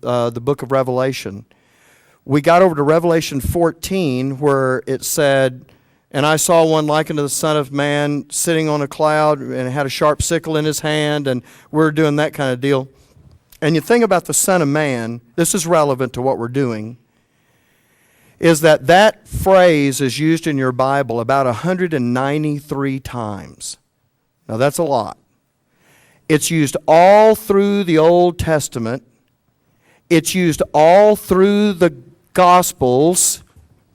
the book of Revelation. We got over to Revelation 14 where it said, "And I saw one likened to the Son of Man sitting on a cloud and had a sharp sickle in his hand," and we're doing that kind of deal. And you think about the Son of Man, this is relevant to what we're doing, is that phrase is used in your Bible about 193 times. Now that's a lot. It's used all through the Old Testament. It's used all through the Gospels,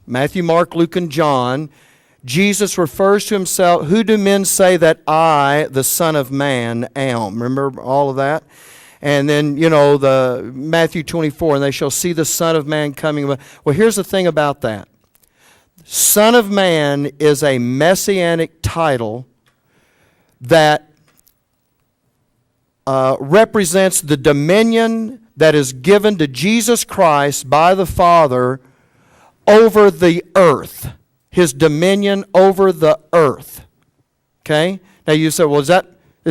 Matthew, Mark, Luke, and John. Jesus refers to himself, "Who do men say that I, the Son of Man, am?" Remember all of that? And then, the Matthew 24, "And they shall see the Son of Man coming." Well, here's the thing about that. Son of Man is a messianic title that represents the dominion that is given to Jesus Christ by the Father over the earth. His dominion over the earth. Okay? Now you say, well, does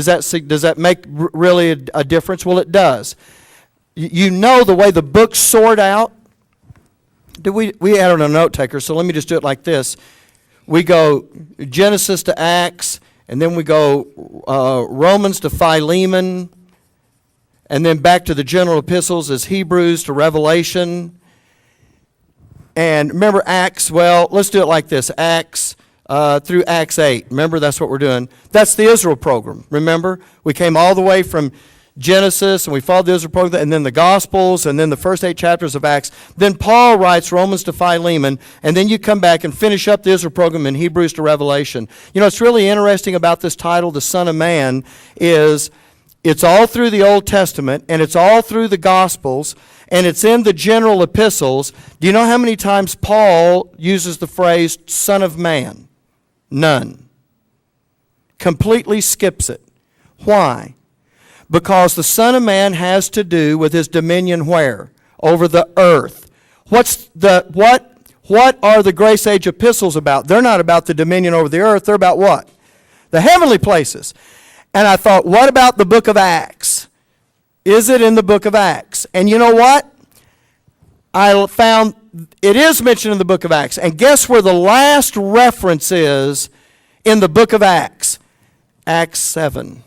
that make really a difference? Well, it does. You know the way the books sort out. We added a note taker, so let me just do it like this. We go Genesis to Acts, and then we go Romans to Philemon, and then back to the general epistles as Hebrews to Revelation. And remember Acts, well, let's do it like this. Acts through Acts 8. Remember, that's what we're doing. That's the Israel program. Remember? We came all the way from Genesis, and we followed the Israel program, and then the Gospels, and then the first 8 chapters of Acts. Then Paul writes Romans to Philemon, and then you come back and finish up the Israel program in Hebrews to Revelation. What's really interesting about this title, the Son of Man, is it's all through the Old Testament, and it's all through the Gospels, and it's in the general epistles. Do you know how many times Paul uses the phrase Son of Man? None. Completely skips it. Why? Because the Son of Man has to do with his dominion where? Over the earth. What are the Grace Age epistles about? They're not about the dominion over the earth. They're about what? The heavenly places. And I thought, what about the book of Acts? Is it in the book of Acts? And you know what? I found it is mentioned in the book of Acts. And guess where the last reference is in the book of Acts? Acts 7.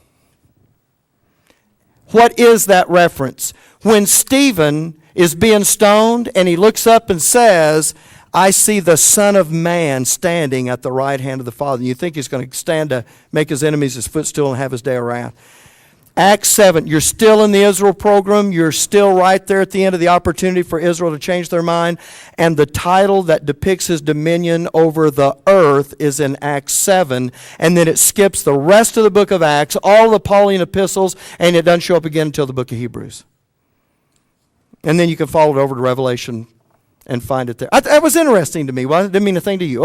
What is that reference? When Stephen is being stoned and he looks up and says, "I see the Son of Man standing at the right hand of the Father." And you think he's going to stand to make his enemies his footstool and have his day of wrath. Acts 7, you're still in the Israel program. You're still right there at the end of the opportunity for Israel to change their mind. And the title that depicts his dominion over the earth is in Acts 7. And then it skips the rest of the book of Acts, all the Pauline epistles, and it doesn't show up again until the book of Hebrews. And then you can follow it over to Revelation and find it there. That was interesting to me. Well, it didn't mean a thing to you.